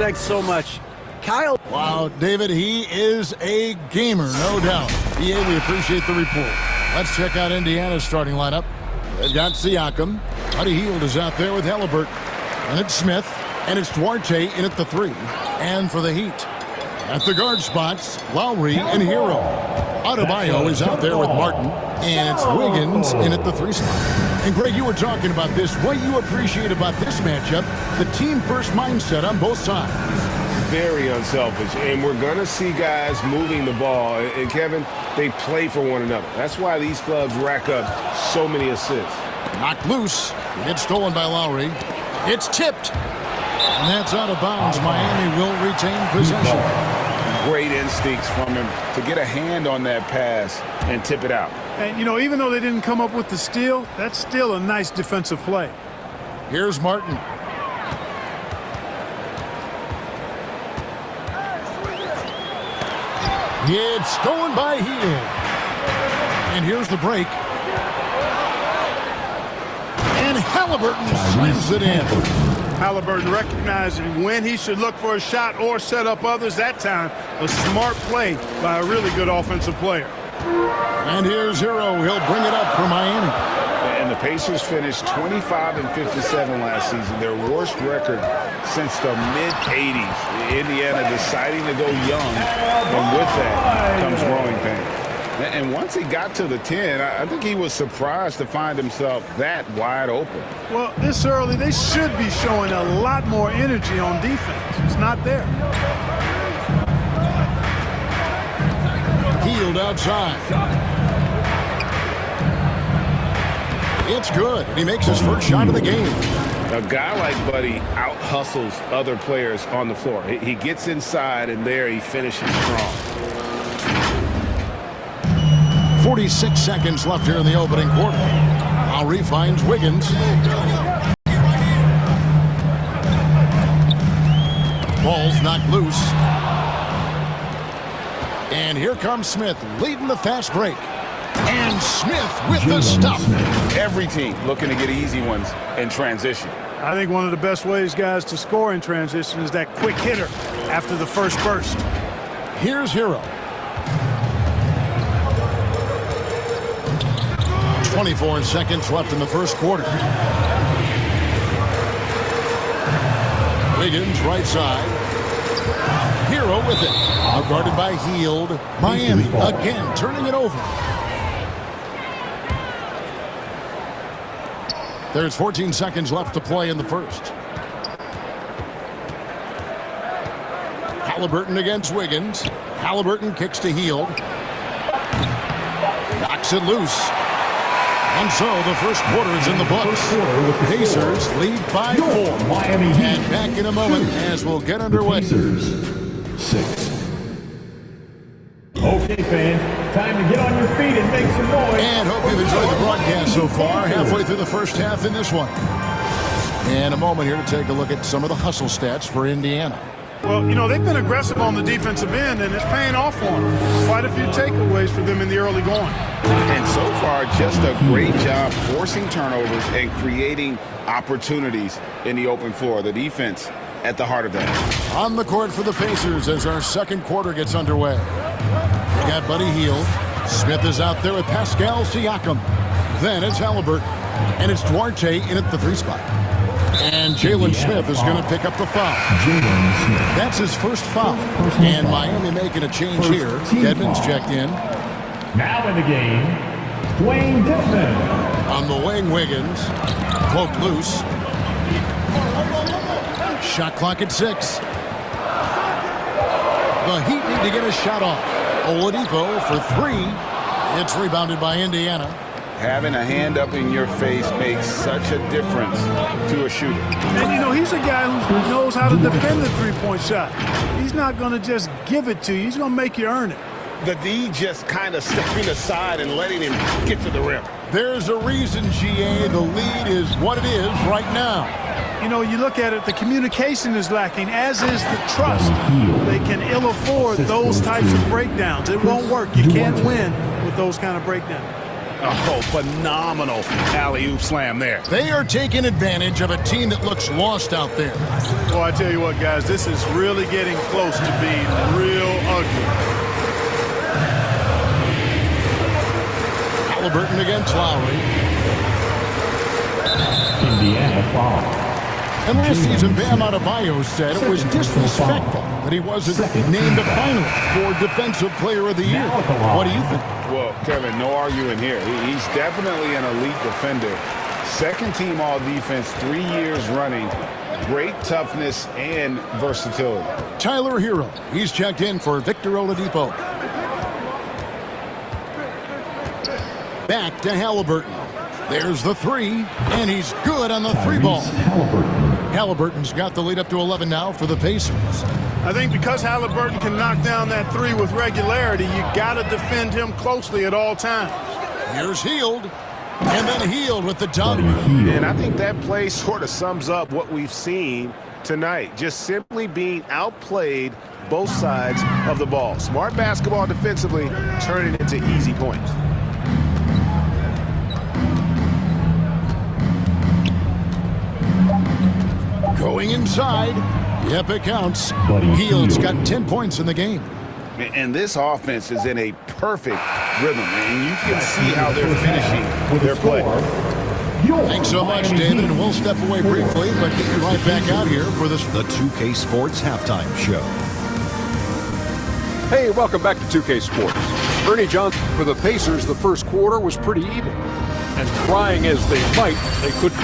Thanks so much. Kyle. Wow, David, he is a gamer, no doubt. EA, we appreciate the report. Let's check out Indiana's starting lineup. They've got Siakam. Buddy Hield is out there with Halliburton. And it's Smith. And it's Duarte in at the 3. And for the Heat, at the guard spots, Lowry and Hero. Adebayo is out there with Martin. And it's Wiggins in at the 3 spot. And Greg, you were talking about this. What you appreciate about this matchup, the team-first mindset on both sides. Very unselfish. And we're going to see guys moving the ball. And Kevin, they play for one another. That's why these clubs rack up so many assists. Knocked loose. It's stolen by Lowry. It's tipped. And that's out of bounds. Miami will retain possession. Great instincts from him to get a hand on that pass and tip it out. And, you know, even though they didn't come up with the steal, that's still a nice defensive play. Here's Martin. It's stolen by Hield. And here's the break. And Halliburton slams it in. Halliburton recognizing when he should look for a shot or set up others. That time, a smart play by a really good offensive player. And here's Hero. He'll bring it up for Miami. And the Pacers finished 25-57 last season, their worst record since the mid-'80s. Indiana deciding to go young, and with that comes growing pain. And once he got to the 10, I think he was surprised to find himself that wide open. Well, this early, they should be showing a lot more energy on defense. It's not there. Hield outside. It's good. He makes his first shot of the game. A guy like Buddy out-hustles other players on the floor. He gets inside, and there he finishes strong. 46 seconds left here in the opening quarter. Lowry finds Wiggins. Ball's knocked loose. And here comes Smith leading the fast break. And Smith with the stop. Every team looking to get easy ones in transition. I think one of the best ways, guys, to score in transition is that quick hitter after the first burst. Here's Hero. 24 seconds left in the first quarter. Wiggins right side. Hero with it. Guarded by Hield. Miami again turning it over. There's 14 seconds left to play in the first. Halliburton against Wiggins. Halliburton kicks to Hield. Knocks it loose. And so the first quarter is in the books. Pacers lead by 4. And back in a moment as we'll get underway. Pacers 6. Okay, fans, time to get on your feet and make some noise. And hope you've enjoyed the broadcast so far. Halfway through the first half in this one. And a moment here to take a look at some of the hustle stats for Indiana. Well, you know, they've been aggressive on the defensive end, and it's paying off for them. Quite a few takeaways for them in the early going. And so far, just a great job forcing turnovers and creating opportunities in the open floor. The defense at the heart of that. On the court for the Pacers as our second quarter gets underway. We got Buddy Hield. Smith is out there with Pascal Siakam. Then it's Halliburton. And it's Duarte in at the 3 spot. And Jalen Smith is going to pick up the foul. That's his first foul. And Miami making a change here. Dedmon's checked in. Now in the game, Dwayne Dedmon. On the wing, Wiggins. Cloak loose. Shot clock at 6. The Heat need to get a shot off. Oladipo for 3. It's rebounded by Indiana. Having a hand up in your face makes such a difference to a shooter. And, you know, he's a guy who knows how to defend the three-point shot. He's not going to just give it to you. He's going to make you earn it. The D just kind of stepping aside and letting him get to the rim. There's a reason, GA, the lead is what it is right now. You know, you look at it, the communication is lacking, as is the trust. They can ill afford those types of breakdowns. It won't work. You can't win with those kind of breakdowns. Oh, phenomenal alley-oop slam there. They are taking advantage of a team that looks lost out there. Well, I tell you what, guys, this is really getting close to being real ugly. Halliburton against Lowry. Indiana foul. And last season, Bam Adebayo said it was disrespectful that he wasn't named a finalist for Defensive Player of the Year. What do you think? Well, Kevin, no arguing here. He's definitely an elite defender. Second team all-defense, 3 years running. Great toughness and versatility. Tyler Hero. He's checked in for Victor Oladipo. Back to Halliburton. There's the three, and he's good on the three ball. Halliburton's got the lead up to 11 now for the Pacers. I think because Halliburton can knock down that three with regularity, you got to defend him closely at all times. Here's Hield, and then Hield with the dunk. And I think that play sort of sums up what we've seen tonight. Just simply being outplayed both sides of the ball. Smart basketball defensively, turning into easy points. Going inside. Yep, it counts. Hield's got 10 points in the game. And this offense is in a perfect rhythm, and you can see how they're finishing their play. Thanks so much, David, and we'll step away briefly, but get you right back out here for this. The 2K Sports Halftime Show. Hey, welcome back to 2K Sports. Ernie Johnson for the Pacers, the first quarter was pretty even. And trying as they might, they couldn't.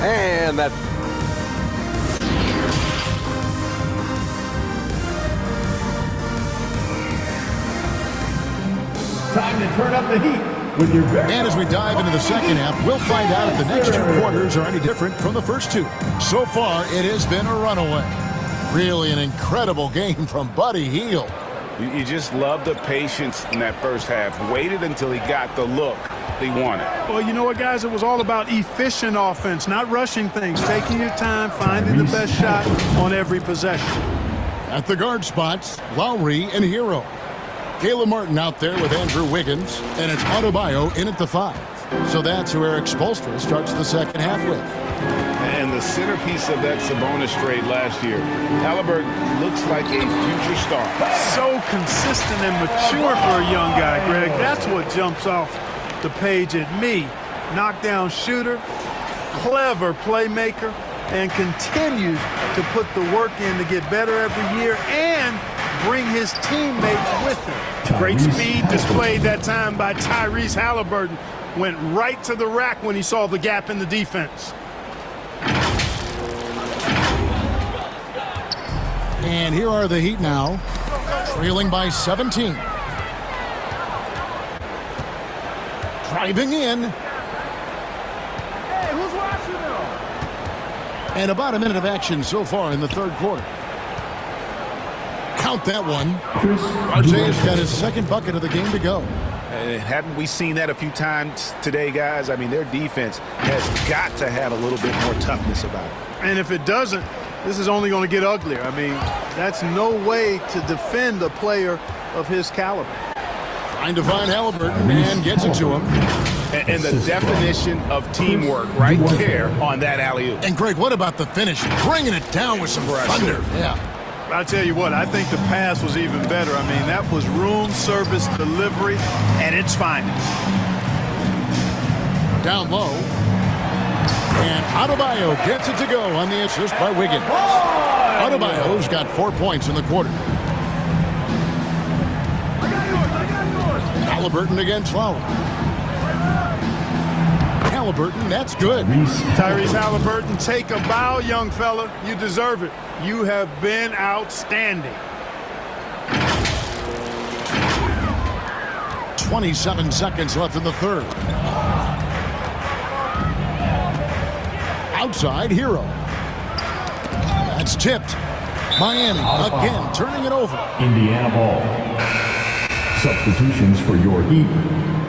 And that... Time to turn up the heat with your very... And as we dive into the second half, we'll find out if the next two quarters are any different from the first two. So far, it has been a runaway. Really an incredible game from Buddy Hield. You just love the patience in that first half. Waited until he got the look he wanted. Well, you know what, guys? It was all about efficient offense, not rushing things, taking your time, finding the best shot on every possession. At the guard spots, Lowry and Hero. Caleb Martin out there with Andrew Wiggins, and it's Adebayo in at the 5. So that's who Eric Spoelstra starts the second half with. And the centerpiece of that Sabonis trade last year, Halliburton looks like a future star. So consistent and mature for a young guy, Greg. That's what jumps off the page at me. Knockdown shooter, clever playmaker, and continues to put the work in to get better every year and bring his teammates with him. Great speed displayed that time by Tyrese Halliburton. Went right to the rack when he saw the gap in the defense. And here are the Heat now, trailing by 17. Driving in. Hey, who's watching though? And about a minute of action so far in the third quarter. Count that one. RJ's got his second bucket of the game to go. Haven't we seen that a few times today, guys? I mean, their defense has got to have a little bit more toughness about it. And if it doesn't, this is only going to get uglier. I mean, that's no way to defend a player of his caliber. Trying to find Halliburton and gets it to him. And the definition of teamwork right there on that alley-oop. And Greg, what about the finish? Bringing it down with some thunder. Yeah. I'll tell you what, I think the pass was even better. I mean, that was room service delivery at its finest. Down low. And Adebayo gets it to go on the assist by Wiggins. Adebayo's got 4 points in the quarter. Halliburton against Lowry. Halliburton, that's good. Tyrese Halliburton, take a bow, young fella. You deserve it. You have been outstanding. 27 seconds left in the third. Outside, Hero. That's tipped. Miami again turning it over. Indiana ball. Substitutions for your Heat.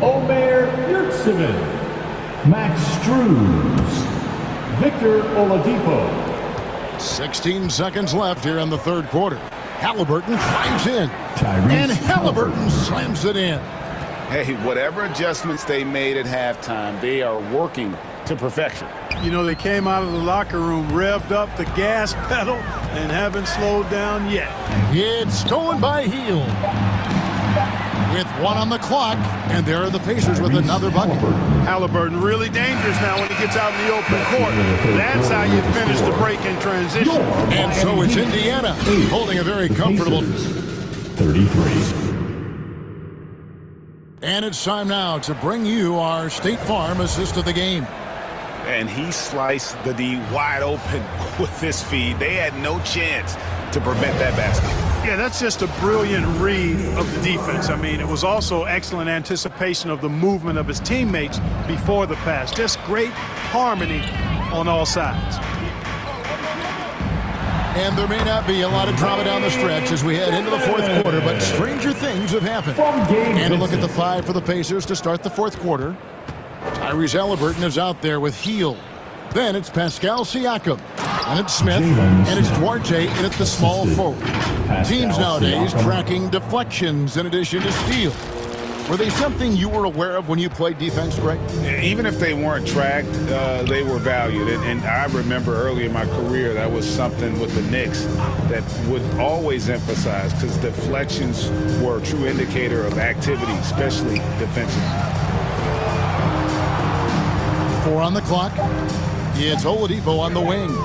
Omer Yurtseven. Max Struz. Victor Oladipo. 16 seconds left here in the third quarter. Halliburton drives in. Tyrese And Halliburton slams it in. Hey, whatever adjustments they made at halftime, they are working to perfection. You know, they came out of the locker room, revved up the gas pedal, and haven't slowed down yet. It's stolen by Hield. With 1 on the clock, and there are the Pacers with another bucket. Halliburton really dangerous now when he gets out in the open court. That's how you finish the break in transition. And so it's Indiana holding a very comfortable 33. And it's time now to bring you our State Farm assist of the game. And he sliced the D wide open with this feed. They had no chance to prevent that basket. Yeah, that's just a brilliant read of the defense. I mean, it was also excellent anticipation of the movement of his teammates before the pass. Just great harmony on all sides. And there may not be a lot of drama down the stretch as we head into the fourth quarter, but stranger things have happened. And a look at the 5 for the Pacers to start the fourth quarter. Tyrese Halliburton is out there with Hield. Then it's Pascal Siakam. And it's Smith. And it's Duarte in at the small forward. Teams nowadays tracking deflections in addition to steals. Were they something you were aware of when you played defense, Greg? Even if they weren't tracked, they were valued. And I remember early in my career, that was something with the Knicks that would always emphasize, because deflections were a true indicator of activity, especially defensively. 4 on the clock. It's Oladipo on the wing.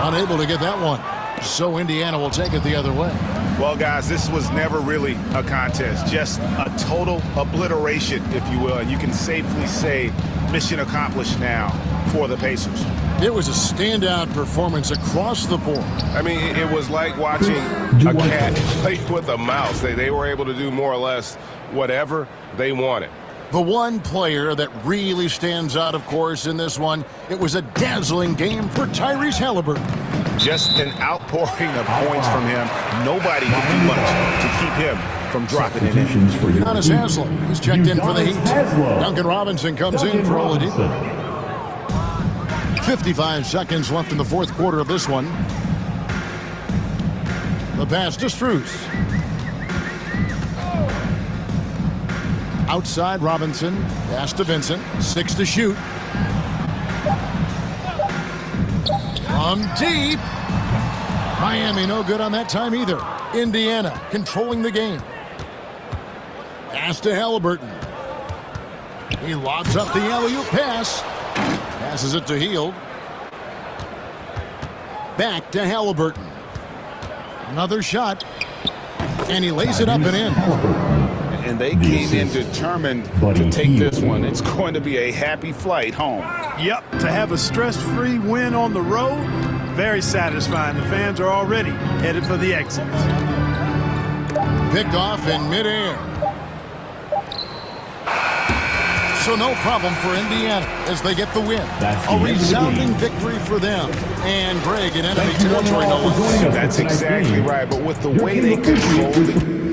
Unable to get that one. So Indiana will take it the other way. Well, guys, this was never really a contest. Just a total obliteration, if you will. And you can safely say mission accomplished now for the Pacers. It was a standout performance across the board. I mean, it was like watching a cat play with a mouse. They were able to do more or less whatever they wanted. The one player that really stands out, of course, in this one, it was a dazzling game for Tyrese Halliburton. Just an outpouring of points from him. Nobody could do much to keep him from dropping it in. Giannis Haslam is checked in for the Heat. Duncan Robinson comes in for Oladipo. 55 seconds left in the fourth quarter of this one. The pass to Strus. Outside Robinson, pass to Vincent, 6 to shoot. From deep. Miami no good on that time either. Indiana controlling the game. Pass to Halliburton. He lobs up the alley-oop pass. Passes it to Hield. Back to Halliburton. Another shot. And he lays it up and in. And they came in determined to take this one. It's going to be a happy flight home. Yep, to have a stress-free win on the road, very satisfying. The fans are already headed for the exits. Picked off in midair. So no problem for Indiana as they get the win. A resounding victory for them. And Greg in enemy territory, no less. That's exactly right. But with the way they controlled it,